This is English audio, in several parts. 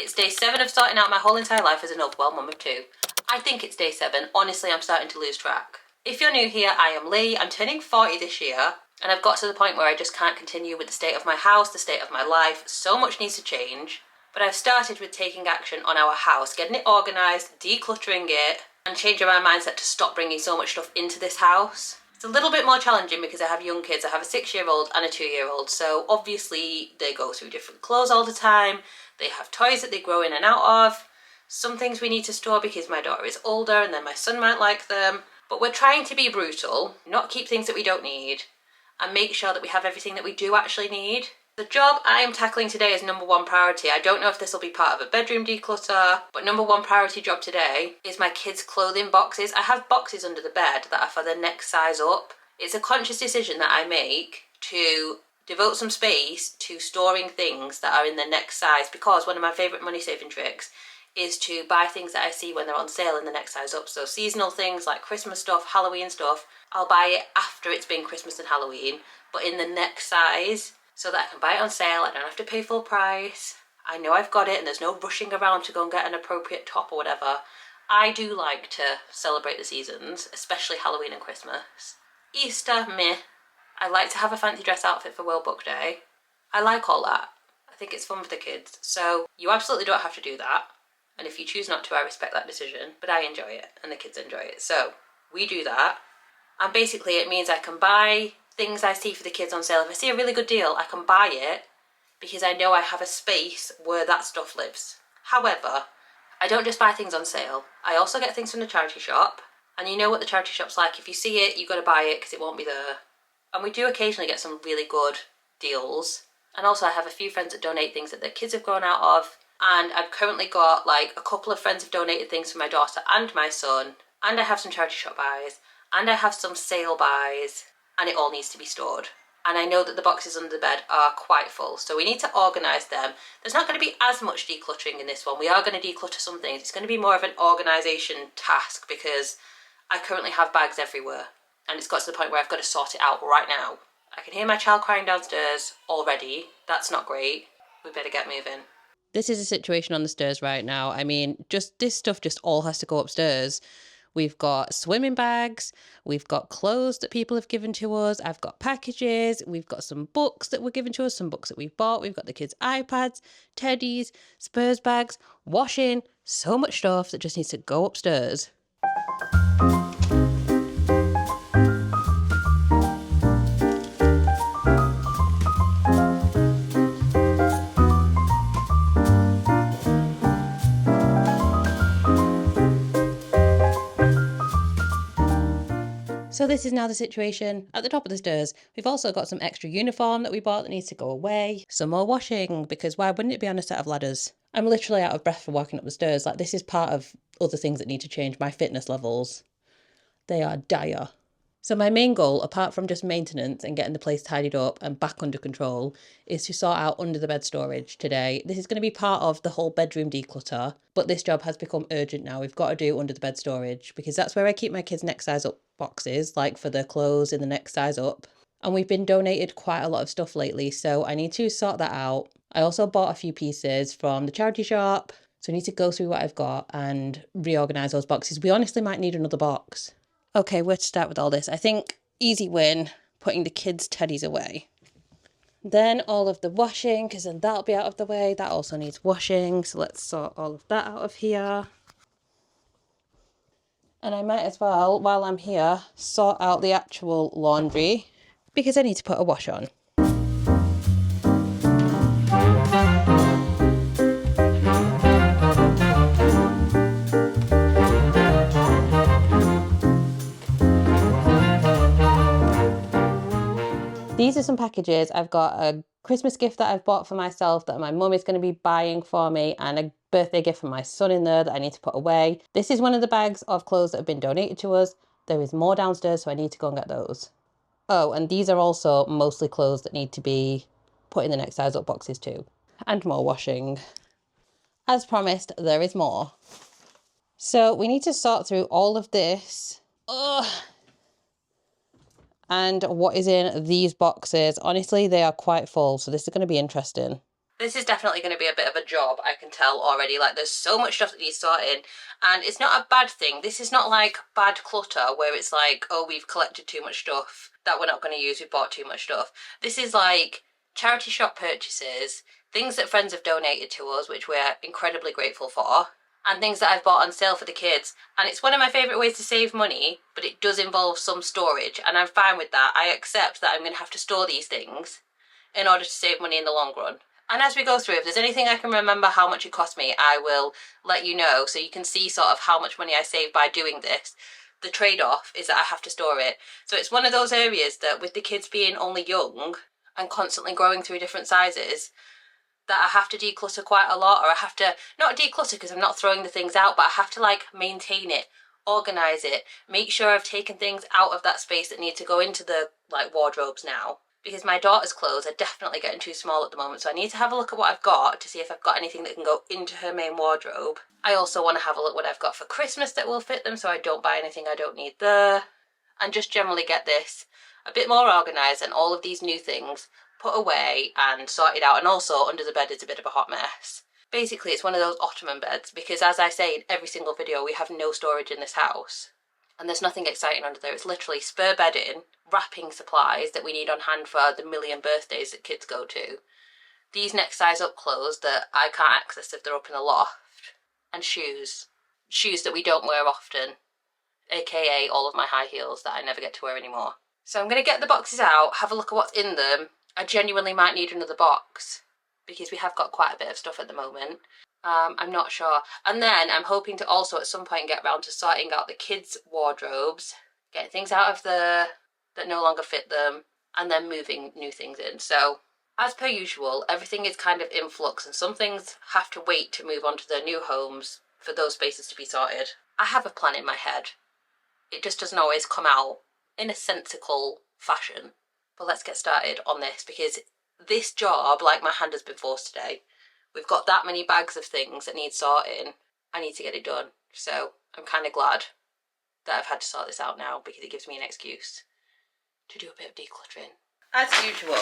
It's day 7 of sorting out my whole entire life as an overwhelmed mum of 2. I think it's day 7. Honestly, I'm starting to lose track. If you're new here, I am Lee. I'm turning 40 this year, and I've got to the point where I just can't continue with the state of my house, the state of my life. So much needs to change. But I've started with taking action on our house, getting it organised, decluttering it, and changing my mindset to stop bringing so much stuff into this house. It's a little bit more challenging because I have young kids. I have a 6-year-old and a 2-year-old, so obviously they go through different clothes all the time. They have toys that they grow in and out of. Some things we need to store because my daughter is older and then my son might like them. But we're trying to be brutal, not keep things that we don't need, and make sure that we have everything that we do actually need. The job I am tackling today is number 1 priority. I don't know if this will be part of a bedroom declutter, but number 1 priority job today is my kids' clothing boxes. I have boxes under the bed that are for the next size up. It's a conscious decision that I make to devote some space to storing things that are in the next size, because one of my favourite money saving tricks is to buy things that I see when they're on sale in the next size up. So seasonal things like Christmas stuff, Halloween stuff, I'll buy it after it's been Christmas and Halloween, but in the next size, so that I can buy it on sale. I don't have to pay full price. I know I've got it and there's no rushing around to go and get an appropriate top or whatever. I do like to celebrate the seasons, especially Halloween and Christmas. Easter, meh. I like to have a fancy dress outfit for World Book Day. I like all that. I think it's fun for the kids. So you absolutely don't have to do that. And if you choose not to, I respect that decision. But I enjoy it and the kids enjoy it. So we do that. And basically it means I can buy things I see for the kids on sale. If I see a really good deal, I can buy it because I know I have a space where that stuff lives. However, I don't just buy things on sale. I also get things from the charity shop. And you know what the charity shop's like. If you see it, you've got to buy it because it won't be there. And we do occasionally get some really good deals. And also I have a few friends that donate things that their kids have grown out of. And I've currently got like a couple of friends have donated things for my daughter and my son. And I have some charity shop buys. And I have some sale buys. And it all needs to be stored. And I know that the boxes under the bed are quite full, so we need to organise them. There's not going to be as much decluttering in this one. We are going to declutter some things. It's going to be more of an organisation task because I currently have bags everywhere. And it's got to the point where I've got to sort it out right now. I can hear my child crying downstairs already. That's not great. We better get moving. This is a situation on the stairs right now. I mean, just this stuff just all has to go upstairs. We've got swimming bags, we've got clothes that people have given to us, I've got packages, we've got some books that were given to us, some books that we've bought, we've got the kids' iPads, teddies, Spurs bags, washing, so much stuff that just needs to go upstairs. So this is now the situation at the top of the stairs. We've also got some extra uniform that we bought that needs to go away. Some more washing, because why wouldn't it be on a set of ladders? I'm literally out of breath for walking up the stairs. Like, this is part of other things that need to change. My fitness levels, they are dire. So my main goal, apart from just maintenance and getting the place tidied up and back under control, is to sort out under the bed storage today. This is going to be part of the whole bedroom declutter, but this job has become urgent now. We've got to do under the bed storage because that's where I keep my kids' next size up boxes, like for their clothes in the next size up. And we've been donated quite a lot of stuff lately, so I need to sort that out. I also bought a few pieces from the charity shop, so I need to go through what I've got and reorganise those boxes. We honestly might need another box. Okay, where to start with all this? I think easy win, putting the kids' teddies away. Then all of the washing, because then that'll be out of the way. That also needs washing, so let's sort all of that out of here. And I might as well, while I'm here, sort out the actual laundry because I need to put a wash on. These are some packages. I've got a Christmas gift that I've bought for myself that my mum is going to be buying for me, and a birthday gift for my son in there that I need to put away. This is one of the bags of clothes that have been donated to us. There is more downstairs, so I need to go and get those. Oh, and these are also mostly clothes that need to be put in the next size up boxes too. And more washing. As promised, there is more. So we need to sort through all of this. Ugh. And what is in these boxes. Honestly, they are quite full, so this is going to be interesting. This is definitely going to be a bit of a job, I can tell already. Like, there's so much stuff that needs sorting, and it's not a bad thing. This is not like bad clutter where it's like, oh, we've collected too much stuff that we're not going to use, we bought too much stuff. This is like charity shop purchases, things that friends have donated to us, which we're incredibly grateful for, and things that I've bought on sale for the kids. And it's one of my favourite ways to save money, but it does involve some storage, and I'm fine with that. I accept that I'm going to have to store these things in order to save money in the long run. And as we go through, if there's anything I can remember how much it cost me, I will let you know, so you can see sort of how much money I save by doing this. The trade-off is that I have to store it. So it's one of those areas that, with the kids being only young and constantly growing through different sizes, that I have to declutter quite a lot, or I have to, not declutter because I'm not throwing the things out, but I have to like maintain it, organise it, make sure I've taken things out of that space that need to go into the like wardrobes now. Because my daughter's clothes are definitely getting too small at the moment, so I need to have a look at what I've got to see if I've got anything that can go into her main wardrobe. I also want to have a look what I've got for Christmas that will fit them, so I don't buy anything I don't need there. And just generally get this a bit more organised and all of these new things put away and sorted out. And also, under the bed is a bit of a hot mess. Basically, it's one of those ottoman beds, because as I say in every single video, we have no storage in this house. And there's nothing exciting under there. It's literally spare bedding, wrapping supplies that we need on hand for the million birthdays that kids go to, these next size up clothes that I can't access if they're up in the loft, and shoes that we don't wear often, aka all of my high heels that I never get to wear anymore. So I'm going to get the boxes out, have a look at what's in them. I genuinely might need another box because we have got quite a bit of stuff at the moment. I'm not sure. And then I'm hoping to also at some point get around to sorting out the kids' wardrobes, getting things out of there that no longer fit them, and then moving new things in. So, as per usual, everything is kind of in flux, and some things have to wait to move on to their new homes for those spaces to be sorted. I have a plan in my head. It just doesn't always come out in a sensical fashion. But let's get started on this, because this job, like my hand has been forced today. We've got that many bags of things that need sorting. I need to get it done. So I'm kind of glad that I've had to sort this out now, because it gives me an excuse to do a bit of decluttering. As usual,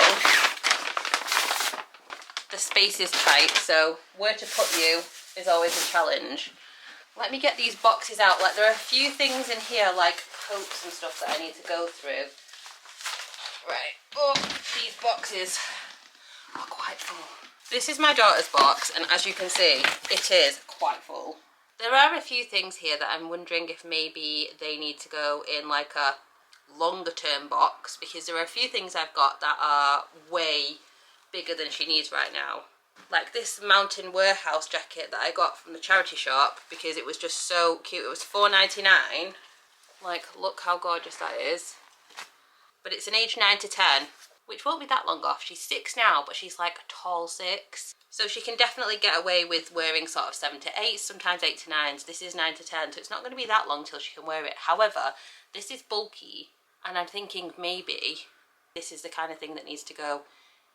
the space is tight, so where to put you is always a challenge. Let me get these boxes out. Like, there are a few things in here, like coats and stuff, that I need to go through. Right, oh, these boxes are quite full. This is my daughter's box, and as you can see, it is quite full. There are a few things here that I'm wondering if maybe they need to go in like a longer term box, because there are a few things I've got that are way bigger than she needs right now. Like this mountain warehouse jacket that I got from the charity shop because it was just so cute. It was $4.99. Like, look how gorgeous that is. But it's an age 9 to 10, which won't be that long off. She's 6 now, but she's like a tall 6. So she can definitely get away with wearing sort of 7 to 8, sometimes 8 to 9s. This is 9 to 10, so it's not going to be that long till she can wear it. However, this is bulky, and I'm thinking maybe this is the kind of thing that needs to go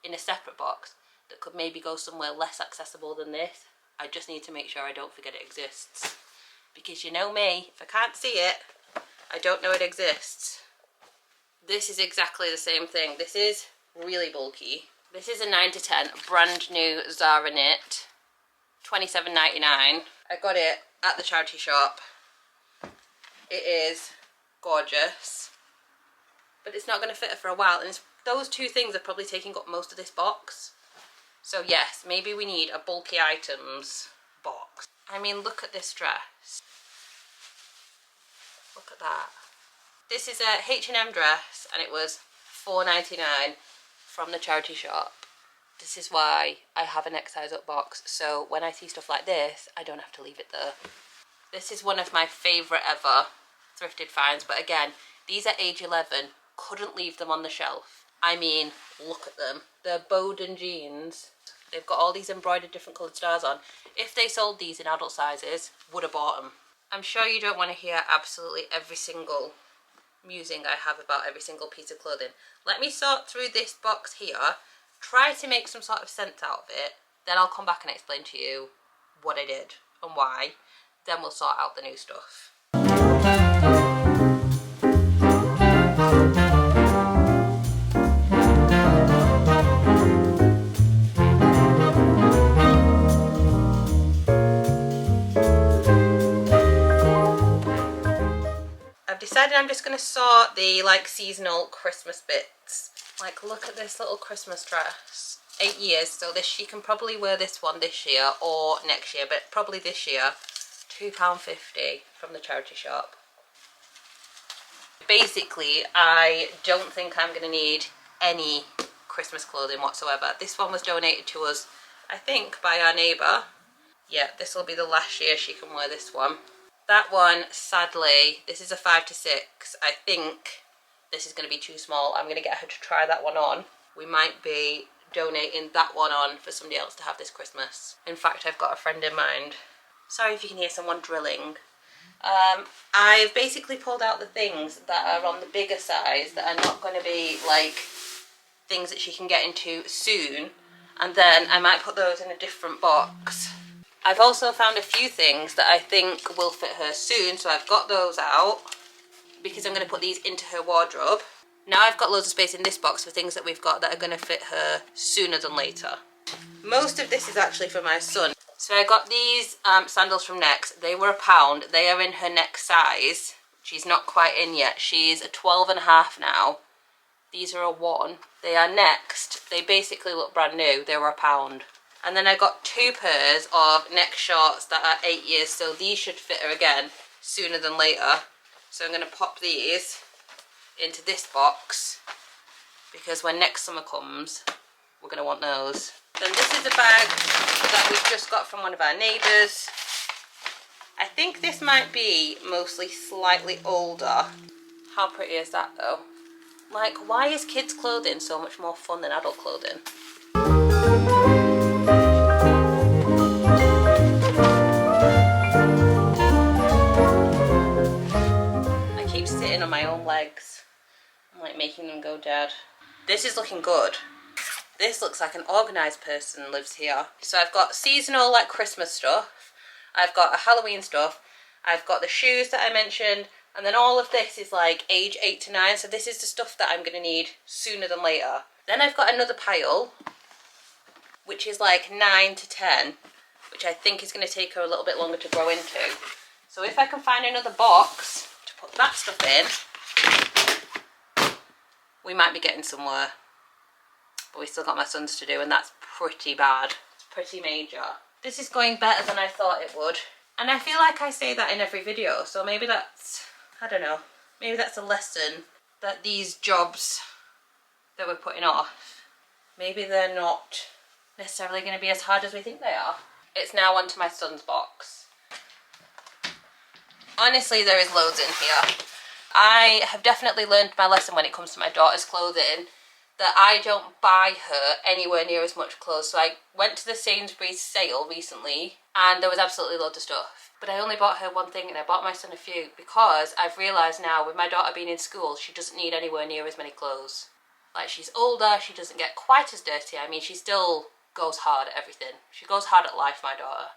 in a separate box that could maybe go somewhere less accessible than this. I just need to make sure I don't forget it exists. Because you know me, if I can't see it, I don't know it exists. This is exactly the same thing. This is really bulky. This is a 9 to 10 brand new Zara knit, $27.99. I got it at the charity shop. It is gorgeous, but it's not going to fit her for a while, and those two things are probably taking up most of this box. So yes, maybe we need a bulky items box. I mean, look at this dress. Look at that. This is a H&M dress, and it was $4.99 from the charity shop. This is why I have a next size up box, so when I see stuff like this, I don't have to leave it there. This is one of my favourite ever thrifted finds, but again, these are age 11. Couldn't leave them on the shelf. I mean, look at them. They're Bowden jeans. They've got all these embroidered different coloured stars on. If they sold these in adult sizes, would have bought them. I'm sure you don't want to hear absolutely every single musing I have about every single piece of clothing. Let me sort through this box here, try to make some sort of sense out of it, then I'll come back and explain to you what I did and why. Then we'll sort out the new stuff. decided I'm just going to sort the like seasonal Christmas bits. Like, look at this little Christmas dress. 8 years, so this, she can probably wear this one this year or next year, but probably this year. £2.50 from the charity shop. Basically, I don't think I'm going to need any Christmas clothing whatsoever. This one was donated to us, I think, by our neighbour. Yeah, this will be the last year she can wear this one. That one, sadly, this is a 5 to 6. I think this is going to be too small. I'm going to get her to try that one on. We might be donating that one on for somebody else to have this Christmas. In fact, I've got a friend in mind. Sorry if you can hear someone drilling. I've basically pulled out the things that are on the bigger size that are not going to be like things that she can get into soon, and then I might put those in a different box. I've also found a few things that I think will fit her soon, so I've got those out because I'm going to put these into her wardrobe. Now I've got loads of space in this box for things that we've got that are going to fit her sooner than later. Most of this is actually for my son. So I got these sandals from Next. They were £1. They are in her next size. She's not quite in yet. She's a 12.5 now. These are a 1. They are Next. They basically look brand new. They were £1. And then I got 2 pairs of Next shorts that are 8 years. So these should fit her again sooner than later. So I'm going to pop these into this box because when next summer comes, we're going to want those. Then this is a bag that we've just got from one of our neighbours. I think this might be mostly slightly older. How pretty is that though? Like, why is kids' clothing so much more fun than adult clothing? I keep sitting on my own legs. I'm like making them go dead. This is looking good. This looks like an organised person lives here. So I've got seasonal, like Christmas stuff. I've got a Halloween stuff. I've got the shoes that I mentioned. And then all of this is like age 8 to 9. So this is the stuff that I'm going to need sooner than later. Then I've got another pile, which is like 9 to 10, which I think is going to take her a little bit longer to grow into. So if I can find another box to put that stuff in, we might be getting somewhere. But we still got my son's to do, and that's pretty bad. It's pretty major. This is going better than I thought it would. And I feel like I say that in every video, so maybe that's, I don't know, maybe that's a lesson that these jobs that we're putting off, maybe they're not necessarily going to be as hard as we think they are. It's now onto my son's box. Honestly, there is loads in here. I have definitely learned my lesson when it comes to my daughter's clothing, that I don't buy her anywhere near as much clothes. So I went to the Sainsbury's sale recently and there was absolutely loads of stuff. But I only bought her one thing and I bought my son a few because I've realised now with my daughter being in school, she doesn't need anywhere near as many clothes. Like, she's older, she doesn't get quite as dirty. I mean, she still goes hard at everything. She goes hard at life, my daughter.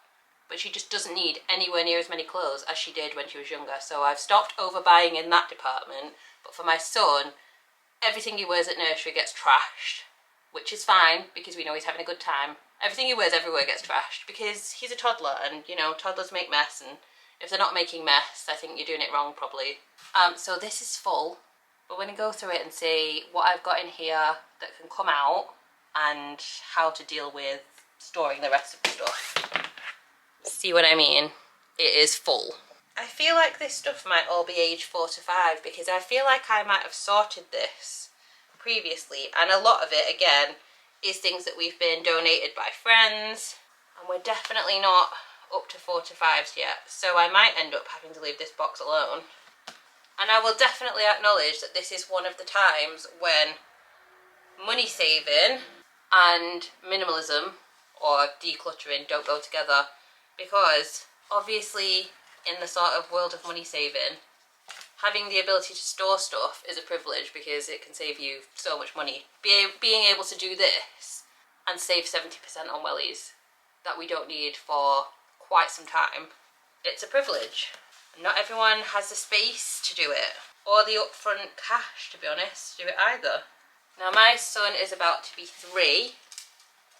But she just doesn't need anywhere near as many clothes as she did when she was younger. So I've stopped overbuying in that department. But for my son, everything he wears at nursery gets trashed, which is fine because we know he's having a good time. Everything he wears everywhere gets trashed because he's a toddler and, you know, toddlers make mess, and if they're not making mess, I think you're doing it wrong probably. So this is full, but we're going to go through it and see what I've got in here that can come out and how to deal with storing the rest of the stuff. See what I mean? It is full. I feel like this stuff might all be age 4 to 5 because I feel like I might have sorted this previously, and a lot of it, again, is things that we've been donated by friends, and we're definitely not up to 4 to 5s yet, so I might end up having to leave this box alone. And I will definitely acknowledge that this is one of the times when money saving and minimalism or decluttering don't go together, because obviously in the sort of world of money saving, having the ability to store stuff is a privilege because it can save you so much money. Being able to do this and save 70% on wellies that we don't need for quite some time, it's a privilege. Not everyone has the space to do it, or the upfront cash, to be honest, to do it either. Now my son is about to be 3,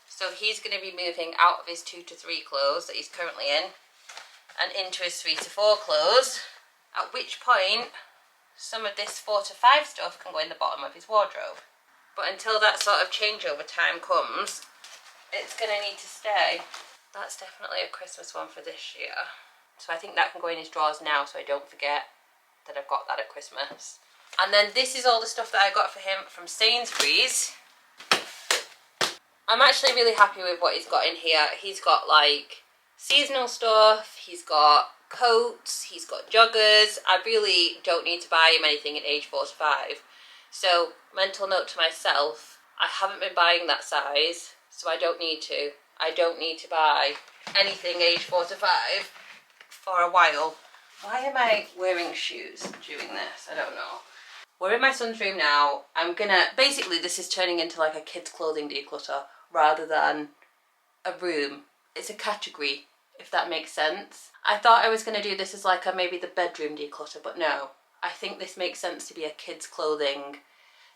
so he's going to be moving out of his 2 to 3 clothes that he's currently in and into his 3 to 4 clothes, at which point some of this 4 to 5 stuff can go in the bottom of his wardrobe. But until that sort of changeover time comes, it's going to need to stay. That's definitely a Christmas one for this year. So I think that can go in his drawers now so I don't forget that I've got that at Christmas. And then this is all the stuff that I got for him from Sainsbury's. I'm actually really happy with what he's got in here. He's got like seasonal stuff, he's got coats, he's got joggers. I really don't need to buy him anything at age 4 to 5. So, mental note to myself, I haven't been buying that size, so I don't need to. I don't need to buy anything age 4 to 5 for a while. Why am I wearing shoes doing this? I don't know. We're in my son's room now. I'm gonna, basically this is turning into like a kid's clothing declutter rather than a room. It's a category, if that makes sense. I thought I was gonna do this as like a maybe the bedroom declutter, but no. I think this makes sense to be a kid's clothing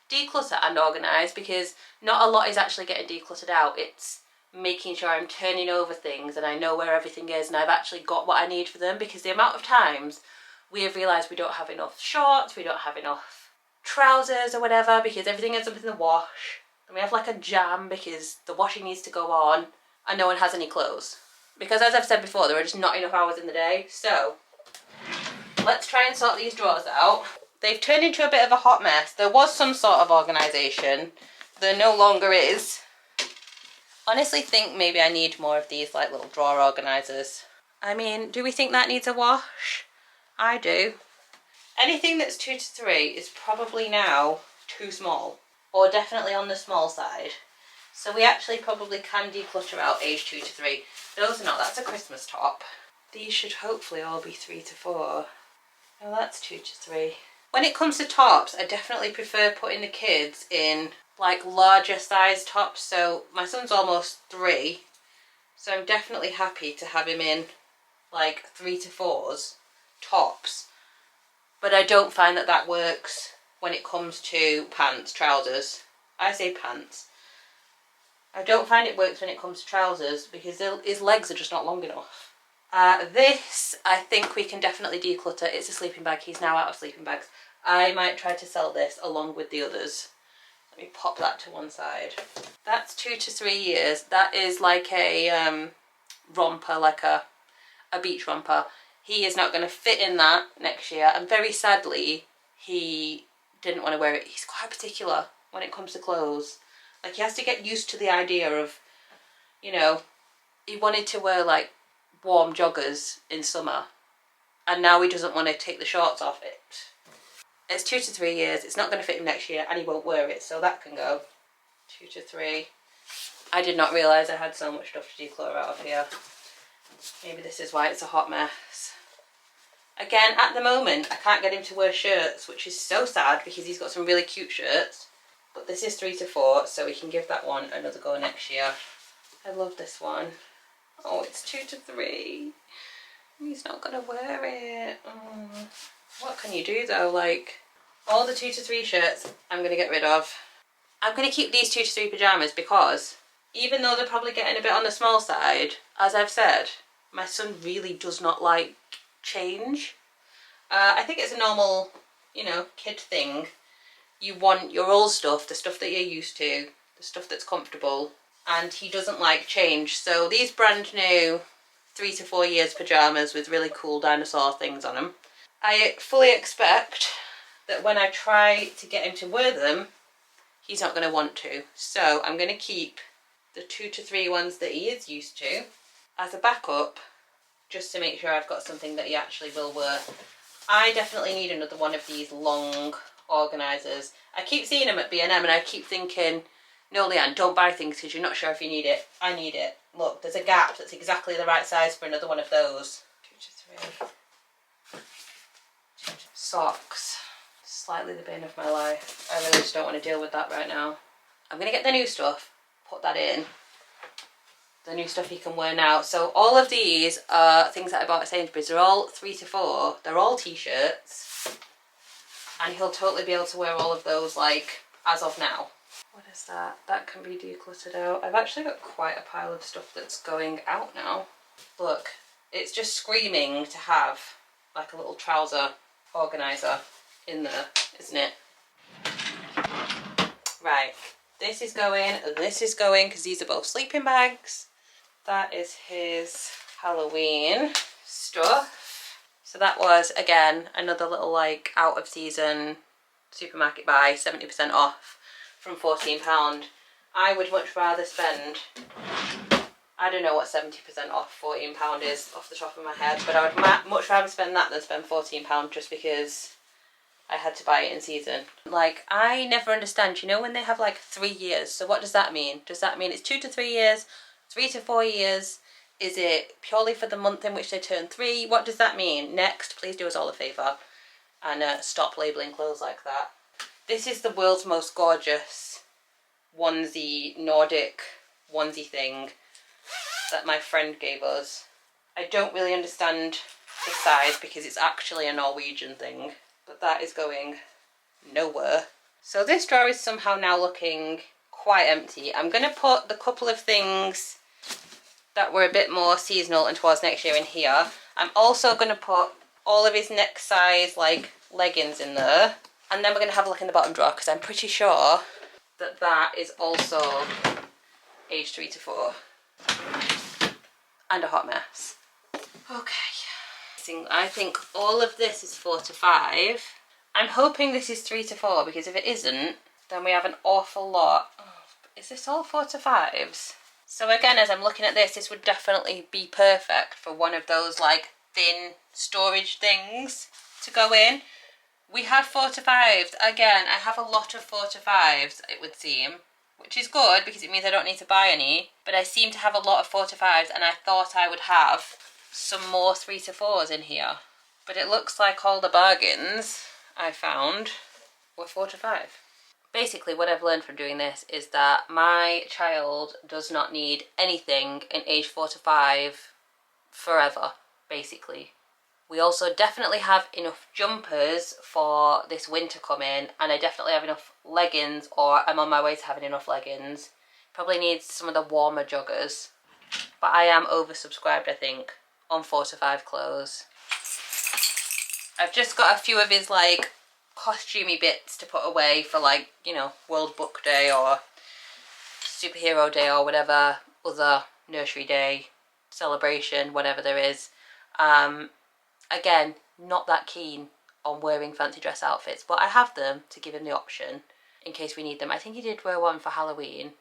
declutter and organised, because not a lot is actually getting decluttered out. It's making sure I'm turning over things and I know where everything is and I've actually got what I need for them, because the amount of times we have realised we don't have enough shorts, we don't have enough trousers or whatever because everything ends up in the wash, and we have like a jam because the washing needs to go on and no one has any clothes. Because as I've said before, there are just not enough hours in the day. So let's try and sort these drawers out. They've turned into a bit of a hot mess. There was some sort of organisation. There no longer is. Honestly think maybe I need more of these like little drawer organisers. I mean, do we think that needs a wash? I do. Anything that's 2 to 3 is probably now too small, or definitely on the small side. So we actually probably can declutter out age 2 to 3. Those are not, that's a Christmas top. These should hopefully all be 3 to 4. Oh, that's 2 to 3. When it comes to tops, I definitely prefer putting the kids in like larger size tops. So my son's almost 3, so I'm definitely happy to have him in like 3 to 4s tops. But I don't find that that works when it comes to pants, trousers. I say pants. I don't find it works when it comes to trousers because his legs are just not long enough. This, I think we can definitely declutter. It's a sleeping bag. He's now out of sleeping bags. I might try to sell this along with the others. Let me pop that to one side. That's 2 to 3 years. That is like a romper, like a beach romper. He is not going to fit in that next year. And very sadly, he didn't want to wear it. He's quite particular when it comes to clothes. Like, he has to get used to the idea of, you know, he wanted to wear like warm joggers in summer, and now he doesn't want to take the shorts off it. It's 2 to 3 years. It's not going to fit him next year and he won't wear it, so that can go. 2 to 3. I did not realise I had so much stuff to declutter out of here. Maybe this is why it's a hot mess. Again, at the moment I can't get him to wear shirts, which is so sad because he's got some really cute shirts. But this is 3 to 4, so we can give that one another go next year. I love this one. Oh, it's 2 to 3. He's not gonna wear it. Oh. What can you do though? Like, all the 2 to 3 shirts I'm gonna get rid of. I'm gonna keep these 2 to 3 pyjamas because even though they're probably getting a bit on the small side, as I've said, my son really does not like change. I think it's a normal, you know, kid thing. You want your old stuff, the stuff that you're used to, the stuff that's comfortable, and he doesn't like change. So these brand new 3 to 4 years pyjamas with really cool dinosaur things on them, I fully expect that when I try to get him to wear them, he's not going to want to. So I'm going to keep the 2 to 3 ones that he is used to as a backup, just to make sure I've got something that he actually will wear. I definitely need another one of these long organisers. I keep seeing them at B&M and I keep thinking, no Leanne, don't buy things because you're not sure if you need it. I need it. Look, there's a gap that's exactly the right size for another one of those. 2 to 3. Socks. Slightly the bane of my life. I really just don't want to deal with that right now. I'm going to get the new stuff, put that in. The new stuff he can wear now. So all of these are things that I bought at Sainsbury's. They're all 3 to 4. They're all t-shirts. And he'll totally be able to wear all of those, like, as of now. What is that? That can be decluttered out. I've actually got quite a pile of stuff that's going out now. Look, it's just screaming to have, like, a little trouser organiser. in there, isn't it? Right, this is going, because these are both sleeping bags. That is his Halloween stuff. So that was, again, another little like out of season supermarket buy, 70% off from £14. I would much rather spend, I don't know what 70% off £14 is off the top of my head, but I would much rather spend that than spend £14 just because I had to buy it in season. Like, I never understand, you know, when they have like 3 years, so what does that mean? Does that mean it's 2 to 3 years, 3 to 4 years? Is it purely for the month in which they turn 3? What does that mean? Next, please do us all a favour and stop labelling clothes like that. This is the world's most gorgeous onesie, Nordic onesie thing that my friend gave us. I don't really understand the size because it's actually a Norwegian thing, but that is going nowhere. So this drawer is somehow now looking quite empty. I'm going to put the couple of things that were a bit more seasonal and towards next year in here. I'm also going to put all of his next size like leggings in there, and then we're going to have a look in the bottom drawer because I'm pretty sure that that is also age 3 to 4 and a hot mess. Okay, I think all of this is 4 to 5. I'm hoping this is 3 to 4 because if it isn't, then we have an awful lot. Oh, is this all 4 to 5s? So again, as I'm looking at this would definitely be perfect for one of those like thin storage things to go in. We have 4 to 5s. Again, I have a lot of 4 to 5s, it would seem, which is good because it means I don't need to buy any. But I seem to have a lot of 4 to 5s and I thought I would have some more 3 to 4s in here. But it looks like all the bargains I found were 4 to 5. Basically, what I've learned from doing this is that my child does not need anything in age 4 to 5 forever, basically. We also definitely have enough jumpers for this winter coming, and I definitely have enough leggings, or I'm on my way to having enough leggings. Probably need some of the warmer joggers, but I am oversubscribed, I think, on 4 to 5 clothes. I've just got a few of his like costumey bits to put away for like, you know, World Book Day or Superhero Day or whatever other nursery day celebration, whatever there is. Again, not that keen on wearing fancy dress outfits, but I have them to give him the option in case we need them. I think he did wear one for Halloween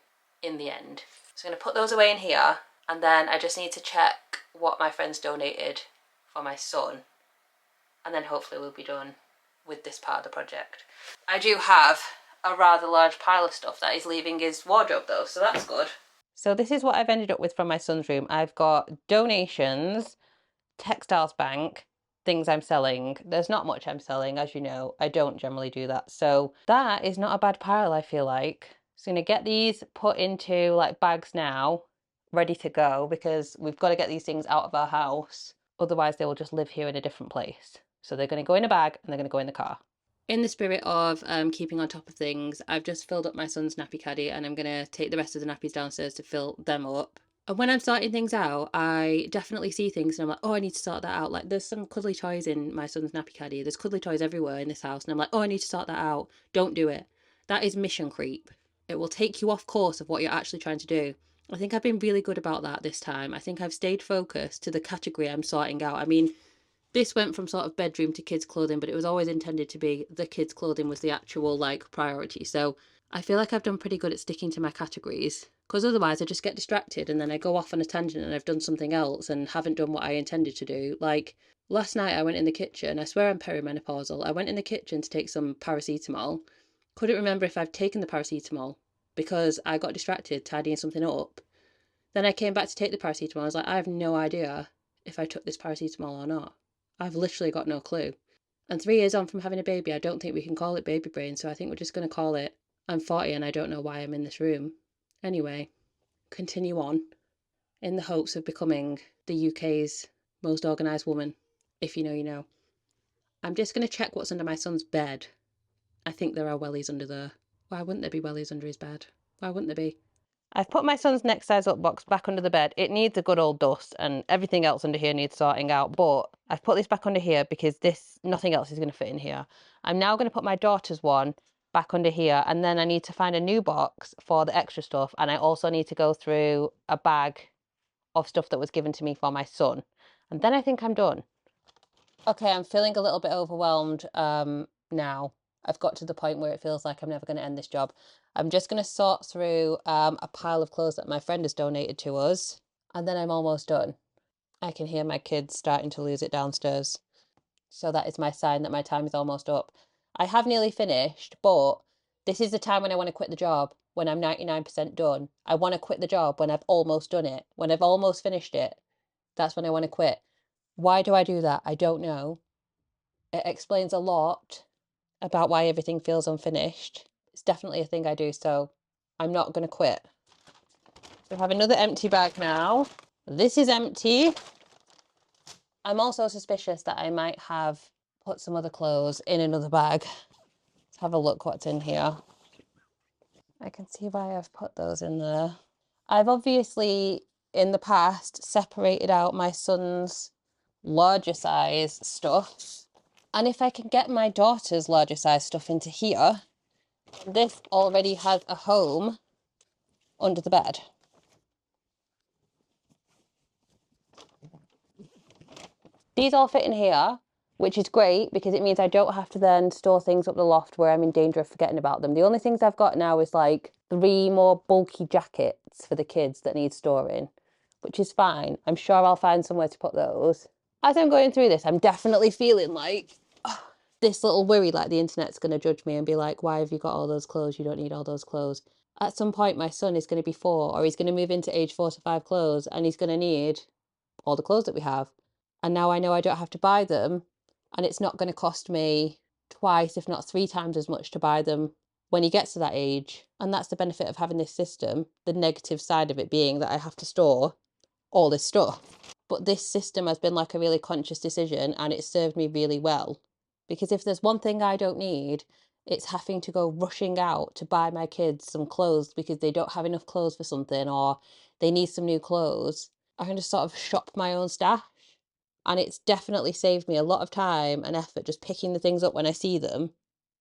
in the end. So I'm going to put those away in here, and then I just need to check what my friends donated for my son, and then hopefully we'll be done with this part of the project. I do have a rather large pile of stuff that is leaving his wardrobe though, so that's good. So this is what I've ended up with from my son's room. I've got donations, textiles bank, things I'm selling. There's not much I'm selling, as you know. I don't generally do that. So that is not a bad pile, I feel like. So I'm going to get these put into like bags now, ready to go, because we've got to get these things out of our house. Otherwise they will just live here in a different place. So they're going to go in a bag and they're going to go in the car. In the spirit of keeping on top of things, I've just filled up my son's nappy caddy and I'm going to take the rest of the nappies downstairs to fill them up. And when I'm sorting things out, I definitely see things and I'm like, oh, I need to sort that out. Like, there's some cuddly toys in my son's nappy caddy. There's cuddly toys everywhere in this house. And I'm like, oh, I need to sort that out. Don't do it. That is mission creep. It will take you off course of what you're actually trying to do. I think I've been really good about that this time. I think I've stayed focused to the category I'm sorting out. I mean, this went from sort of bedroom to kids' clothing, but it was always intended to be the kids' clothing was the actual, like, priority. So I feel like I've done pretty good at sticking to my categories, because otherwise I just get distracted and then I go off on a tangent and I've done something else and haven't done what I intended to do. Like, last night I went in the kitchen, I swear I'm perimenopausal, I went in the kitchen to take some paracetamol, couldn't remember if I've taken the paracetamol because I got distracted tidying something up. Then I came back to take the paracetamol, I was like, I have no idea if I took this paracetamol or not. I've literally got no clue. And 3 years on from having a baby, I don't think we can call it baby brain, so I think we're just going to call it I'm 40 and I don't know why I'm in this room. Anyway, continue on in the hopes of becoming the UK's most organised woman. If you know, you know. I'm just going to check what's under my son's bed. I think there are wellies under there. Why wouldn't there be wellies under his bed? Why wouldn't there be? I've put my son's next size up box back under the bed. It needs a good old dust and everything else under here needs sorting out, but I've put this back under here because nothing else is going to fit in here. I'm now going to put my daughter's one back under here, and then I need to find a new box for the extra stuff, and I also need to go through a bag of stuff that was given to me for my son, and then I think I'm done. Okay, I'm feeling a little bit overwhelmed now. I've got to the point where it feels like I'm never going to end this job. I'm just going to sort through a pile of clothes that my friend has donated to us, and then I'm almost done. I can hear my kids starting to lose it downstairs. So that is my sign that my time is almost up. I have nearly finished, but this is the time when I want to quit the job, when I'm 99% done. I want to quit the job when I've almost done it, when I've almost finished it. That's when I want to quit. Why do I do that? I don't know. It explains a lot about why everything feels unfinished. It's definitely a thing I do, so I'm not going to quit. So I have another empty bag now. This is empty. I'm also suspicious that I might have put some other clothes in another bag. Let's have a look what's in here. I can see why I've put those in there. I've obviously, in the past, separated out my son's larger size stuff. And if I can get my daughter's larger size stuff into here, this already has a home under the bed. These all fit in here, which is great because it means I don't have to then store things up the loft where I'm in danger of forgetting about them. The only things I've got now is like 3 more bulky jackets for the kids that need storing, which is fine. I'm sure I'll find somewhere to put those. As I'm going through this, I'm definitely feeling like this little worry, like the internet's going to judge me and be like, why have you got all those clothes? You don't need all those clothes. At some point, my son is going to be 4, or he's going to move into age 4 to 5 clothes, and he's going to need all the clothes that we have. And now I know I don't have to buy them, and it's not going to cost me twice, if not 3 times as much to buy them when he gets to that age. And that's the benefit of having this system, the negative side of it being that I have to store all this stuff. But this system has been like a really conscious decision, and it's served me really well. Because if there's one thing I don't need, it's having to go rushing out to buy my kids some clothes because they don't have enough clothes for something, or they need some new clothes. I can just sort of shop my own stash. And it's definitely saved me a lot of time and effort just picking the things up when I see them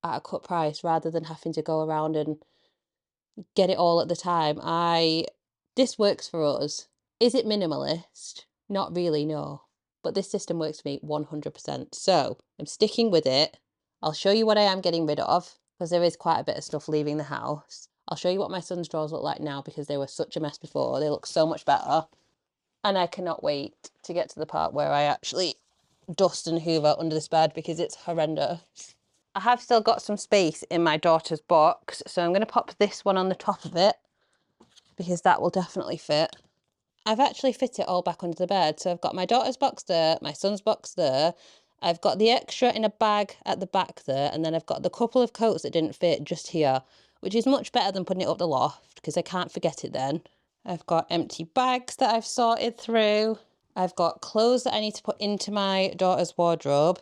at a cut price rather than having to go around and get it all at the time. This works for us. Is it minimalist? Not really, no. But this system works for me 100%. So I'm sticking with it. I'll show you what I am getting rid of because there is quite a bit of stuff leaving the house. I'll show you what my son's drawers look like now because they were such a mess before. They look so much better. And I cannot wait to get to the part where I actually dust and hoover under this bed because it's horrendous. I have still got some space in my daughter's box, so I'm going to pop this one on the top of it because that will definitely fit. I've actually fit it all back under the bed. So I've got my daughter's box there, my son's box there. I've got the extra in a bag at the back there, and then I've got the couple of coats that didn't fit just here, which is much better than putting it up the loft because I can't forget it then. I've got empty bags that I've sorted through. I've got clothes that I need to put into my daughter's wardrobe.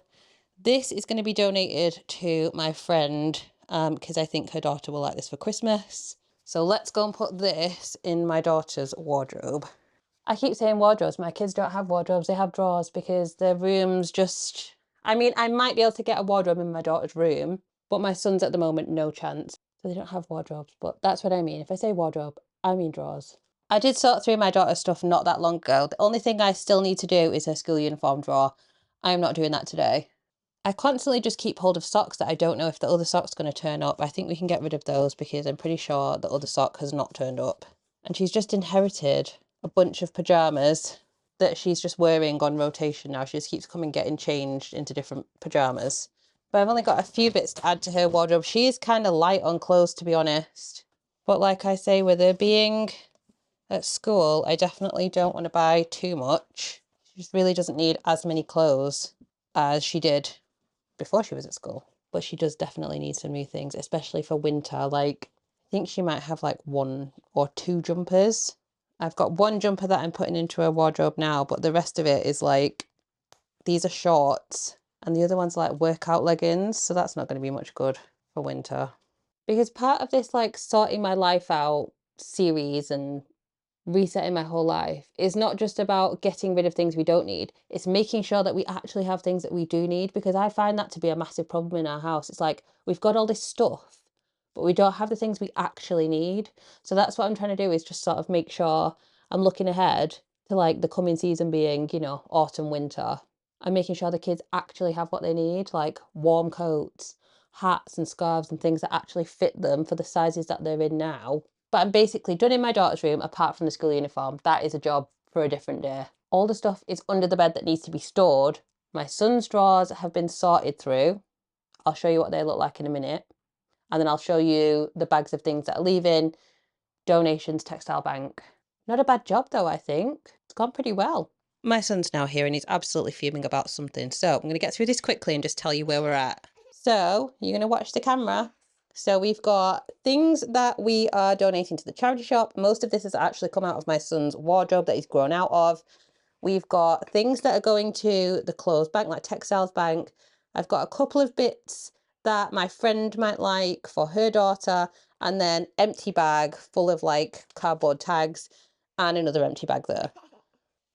This is going to be donated to my friend because I think her daughter will like this for Christmas. So let's go and put this in my daughter's wardrobe. I keep saying wardrobes. My kids don't have wardrobes. They have drawers because their rooms just... I mean, I might be able to get a wardrobe in my daughter's room, but my son's at the moment, no chance. So they don't have wardrobes, but that's what I mean. If I say wardrobe, I mean drawers. I did sort through my daughter's stuff not that long ago. The only thing I still need to do is her school uniform drawer. I am not doing that today. I constantly just keep hold of socks that I don't know if the other sock's going to turn up. I think we can get rid of those because I'm pretty sure the other sock has not turned up. And she's just inherited a bunch of pyjamas that she's just wearing on rotation now. She just keeps coming getting changed into different pyjamas. But I've only got a few bits to add to her wardrobe. She is kind of light on clothes, to be honest. But like I say, with her being at school, I definitely don't want to buy too much. She just really doesn't need as many clothes as she did before she was at school. But she does definitely need some new things, especially for winter. Like, I think she might have like 1 or 2 jumpers. I've got 1 jumper that I'm putting into her wardrobe now, but the rest of it is like, these are shorts and the other one's like workout leggings. So that's not going to be much good for winter. Because part of this like sorting my life out series and resetting my whole life is not just about getting rid of things we don't need. It's making sure that we actually have things that we do need, because I find that to be a massive problem in our house. It's like we've got all this stuff, but we don't have the things we actually need. So that's what I'm trying to do, is just sort of make sure I'm looking ahead to like the coming season being, you know, autumn, winter. I'm making sure the kids actually have what they need, like warm coats, hats and scarves and things that actually fit them for the sizes that they're in now. But I'm basically done in my daughter's room, apart from the school uniform. That is a job for a different day. All the stuff is under the bed that needs to be stored. My son's drawers have been sorted through. I'll show you what they look like in a minute. And then I'll show you the bags of things that are leaving, donations, textile bank. Not a bad job though, I think. It's gone pretty well. My son's now here and he's absolutely fuming about something. So I'm going to get through this quickly and just tell you where we're at. So you're going to watch the camera. So we've got things that we are donating to the charity shop. Most of this has actually come out of my son's wardrobe that he's grown out of. We've got things that are going to the clothes bank, like textiles bank. I've got a couple of bits that my friend might like for her daughter, and then empty bag full of like cardboard tags and another empty bag there.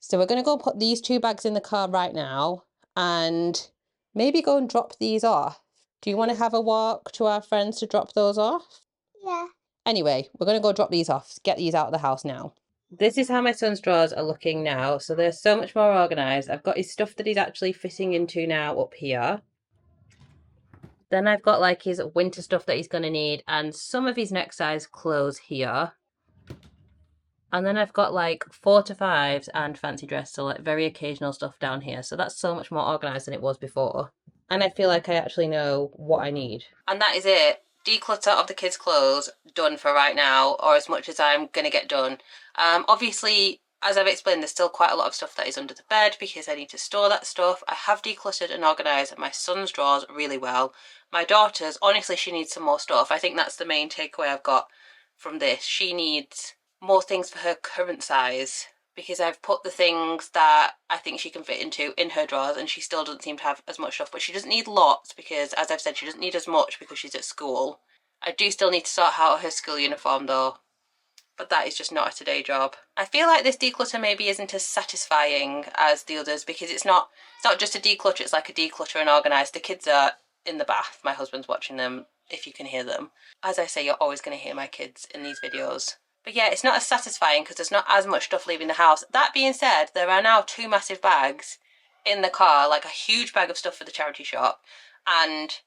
So we're going to go put these 2 bags in the car right now and maybe go and drop these off. Do you want to have a walk to our friends to drop those off? Yeah. Anyway, we're going to go drop these off, get these out of the house now. This is how my son's drawers are looking now. So they're so much more organised. I've got his stuff that he's actually fitting into now up here. Then I've got like his winter stuff that he's going to need and some of his next size clothes here. And then I've got like 4 to 5s and fancy dress, so like very occasional stuff down here. So that's so much more organised than it was before. And I feel like I actually know what I need. And that is it. Declutter of the kids' clothes done for right now, or as much as I'm going to get done. Obviously, as I've explained, there's still quite a lot of stuff that is under the bed because I need to store that stuff. I have decluttered and organised my son's drawers really well. My daughter's, honestly, she needs some more stuff. I think that's the main takeaway I've got from this. She needs more things for her current size, because I've put the things that I think she can fit into in her drawers, and she still doesn't seem to have as much stuff. But she doesn't need lots because, as I've said, she doesn't need as much because she's at school. I do still need to sort out her school uniform though, but that is just not a today job. I feel like this declutter maybe isn't as satisfying as the others, because it's not just a declutter, it's like a declutter and organise. The kids are in the bath, my husband's watching them, if you can hear them. As I say, you're always going to hear my kids in these videos. But yeah, it's not as satisfying because there's not as much stuff leaving the house. That being said, there are now 2 massive bags in the car, like a huge bag of stuff for the charity shop and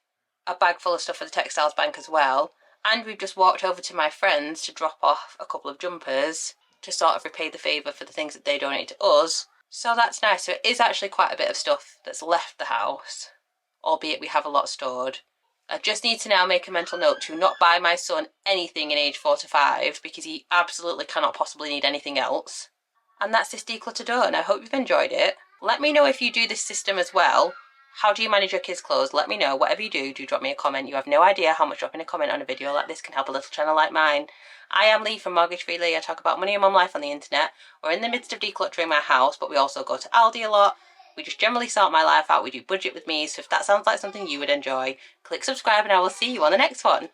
a bag full of stuff for the textiles bank as well. And we've just walked over to my friends to drop off a couple of jumpers to sort of repay the favour for the things that they donate to us. So that's nice. So it is actually quite a bit of stuff that's left the house, albeit we have a lot stored. I just need to now make a mental note to not buy my son anything in age 4 to 5 because he absolutely cannot possibly need anything else. And that's this declutter done. I hope you've enjoyed it. Let me know if you do this system as well. How do you manage your kids' clothes? Let me know. Whatever you do drop me a comment. You have no idea how much dropping a comment on a video like this can help a little channel like mine. I am Lee from Mortgage Free Lee. I talk about money and mum life on the internet. We're in the midst of decluttering my house, but we also go to Aldi a lot. We just generally sort my life out. We do budget with me. So if that sounds like something you would enjoy, click subscribe and I will see you on the next one.